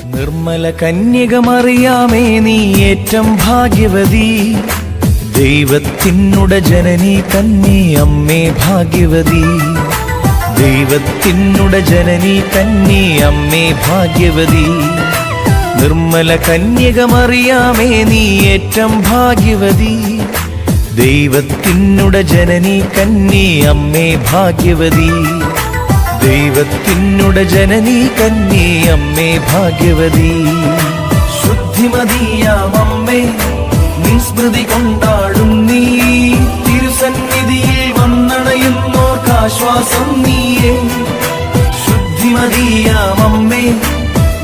നിർമ്മല കന്യകമറിയാമേ നീ ഏറ്റം ഭാഗ്യവതി, ദൈവത്തിനുട ജനനി കന്നി അമ്മേ ഭാഗ്യവതി. ദൈവത്തിനുട ജനനി കന്നി അമ്മേ ഭാഗ്യവതി. നിർമ്മല കന്യകമറിയാമേ നീ ഏറ്റം ഭാഗ്യവതി, ദൈവത്തിനുട ജനനി കന്നി അമ്മേ ഭാഗ്യവതി. ദൈവത്തിനുട ജനനി കന്നി അമ്മേ ഭാഗ്യവതി. ശുദ്ധിമതിയാമമ്മേ നിൻ സ്മൃതി കൊണ്ടാടും നീ, തിരുസന്നിധിയിൽ വന്നണയുന്നോർക്കാശ്വാസം നീയേ. ശുദ്ധിമതിയാമമ്മേ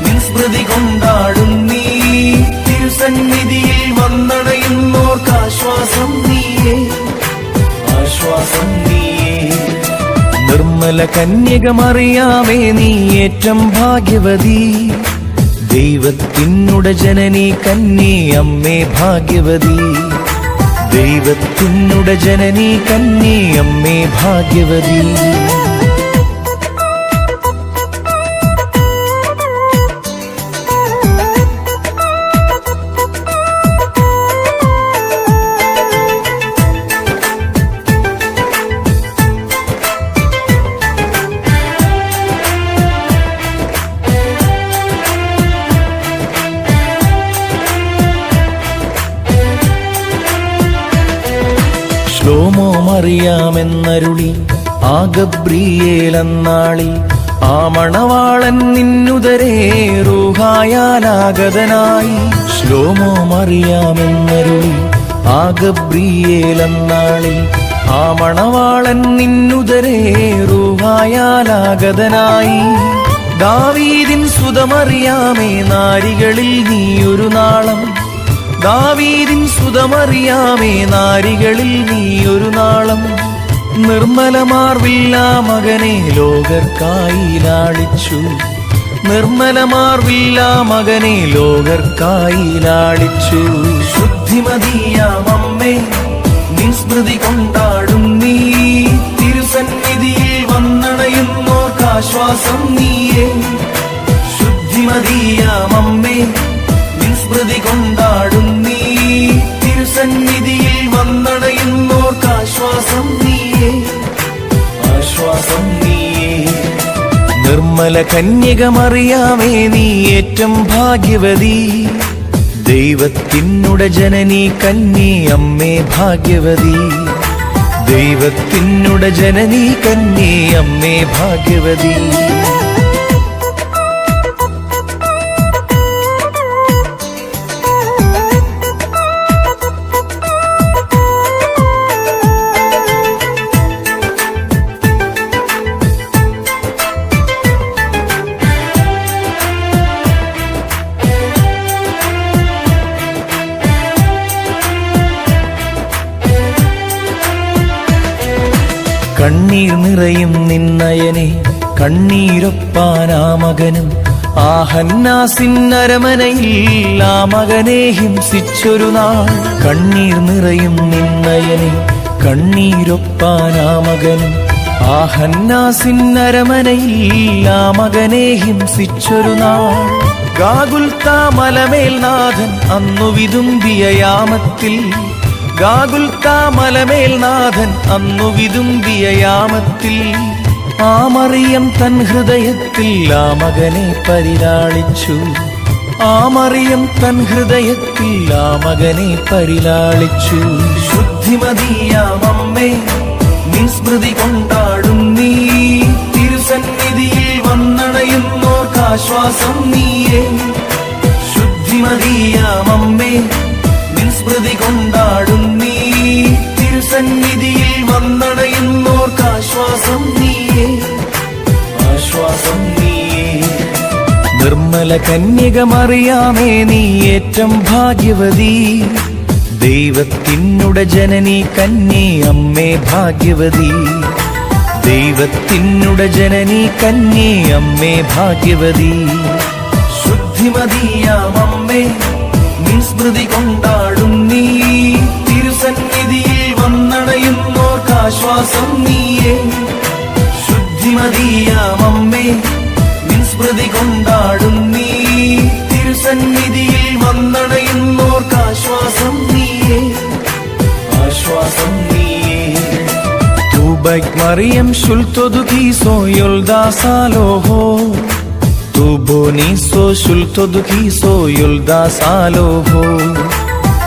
നിൻ സ്മൃതി കൊണ്ടാടും നീ, തിരുസന്നിധിയിൽ വന്നണയുന്നോർക്കാശ്വാസം നീയേ. ആശ്വാസം നീയേ. നിർമ്മല കന്യകമറിയാമേ നീ ഏറ്റം ഭാഗ്യവതി, ദൈവത്തിനുട ജനനി കന്നി അമ്മേ ഭാഗ്യവതി. ദൈവത്തിനുട ജനനി കന്നി അമ്മേ ഭാഗ്യവതി. ശ്ലോമോ മറിയാമെന്നരുളി ആ ഗബ്രിയേലന്നാളിൽ, ആ മണവാളൻ നിന്നുദരേ റൂഹായാലാഗതനായി. ശ്ലോമോ മറിയാമെന്നരുളി ആ ഗബ്രിയേലന്നാളിൽ, ആ മണവാളൻ നിന്നുദരേ റൂഹായാലാഗതനായി. ദാവീദിൻ സുതമറിയാമേ നാരികളിൽ നീയൊരു നാളം, ദാവീദിൻ സുതമറിയാമേ നാരികളിൽ നീയൊരു നാളം. നിർമ്മലമാർവില്ലാ മകനെ ലോകർക്കായി ലാളിച്ചു, നിർമ്മലമാർവില്ലാ മകനെ ലോകർക്കായി ലാളിച്ചു. ശുദ്ധിമതിയാമമ്മേ നിൻ സ്മൃതി കൊണ്ടാടും നീ, തിരുസന്നിധിയിൽ വന്നണയുന്നോർക്കാശ്വാസം നീയേ. ശുദ്ധിമതിയാമമ്മേ നിൻ സ്മൃതി കൊണ്ടാടും നീ, തിരുസന്നിധിയിൽ വന്നണയുന്നോർക്കാശ്വാസം നീയേ. ആശ്വാസം നീയേ. നിർമ്മല കന്യകമറിയാമേ നീ ഏറ്റം ഭാഗ്യവതി, ദൈവത്തിനുട ജനനി കന്നി അമ്മേ ഭാഗ്യവതി. ദൈവത്തിനുട ജനനി കന്നി അമ്മേ ഭാഗ്യവതി. കണ്ണീർ നിറയും നിന്നയനെ കണ്ണീരൊപ്പാനാ മകനും, ആ ഹന്നാസിൻ അരമനയിൽ ആ മകനെ ഹിംസിച്ചൊരു നാൾ. കണ്ണീർ നിറയും നിന്നയനെ കണ്ണീരൊപ്പാനാ മകനും, ആ ഹന്നാസിൻ അരമനയിൽ ആ മകനെ ഹിംസിച്ചൊരു നാൾ. ഗാഗുൽത്താ മലമേൽ നാഥൻ അന്നു വിതുമ്പിയ യാമത്തിൽ, ഗാഗുൽത്താ മലമേൽ നാഥൻ അന്നു വിതുമ്പിയ യാമത്തിൽ, ആ മറിയം തൻ ഹൃദയത്തിൽ ആ മകനെ പരിലാളിച്ചു. ആ മറിയം തൻ ഹൃദയത്തിൽ ആ മകനെ പരിലാളിച്ചു. ശുദ്ധിമതിയാമമ്മേ നിൻ സ്മൃതി കൊണ്ടാടും നീ, തിരുസന്നിധിയിൽ വന്നണയുന്നോർക്കാശ്വാസം നീയേ. ശുദ്ധിമതിയാമമ്മേ നിൻ സ്മൃതി കൊണ്ടാടും നീ, തിരുസന്നിധിയിൽ വന്നണയുന്നോർക്കാശ്വാസം നീയേ. ആശ്വാസം നീയേ. നിർമ്മല കന്യകമറിയാമേ നീ ഏറ്റം ഭാഗ്യവതി, ദൈവത്തിനുട ജനനി കന്നി അമ്മേ ഭാഗ്യവതി. ദൈവത്തിനുട ജനനി കന്നി അമ്മേ ഭാഗ്യവതി. ശുദ്ധിമതിയാമമ്മേ നിൻ സ്മൃതി കൊണ്ടാടും നീ, തിരുസന്നിധിയിൽ വന്നണയുന്നോർക്കാശ്വാസം നീയേ. ശുദ്ധിമതിയാമമ്മേ നിൻ സ്മൃതി കൊണ്ടാടും നീ, بك مريم شلتو دكيسو يلدا سالوهو تو بونيسو شلتو دكيسو يلدا سالوهو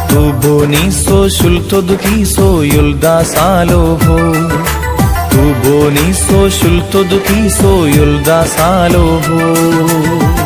تو بونيسو شلتو دكيسو يلدا سالوهو تو بونيسو شلتو دكيسو يلدا سالوهو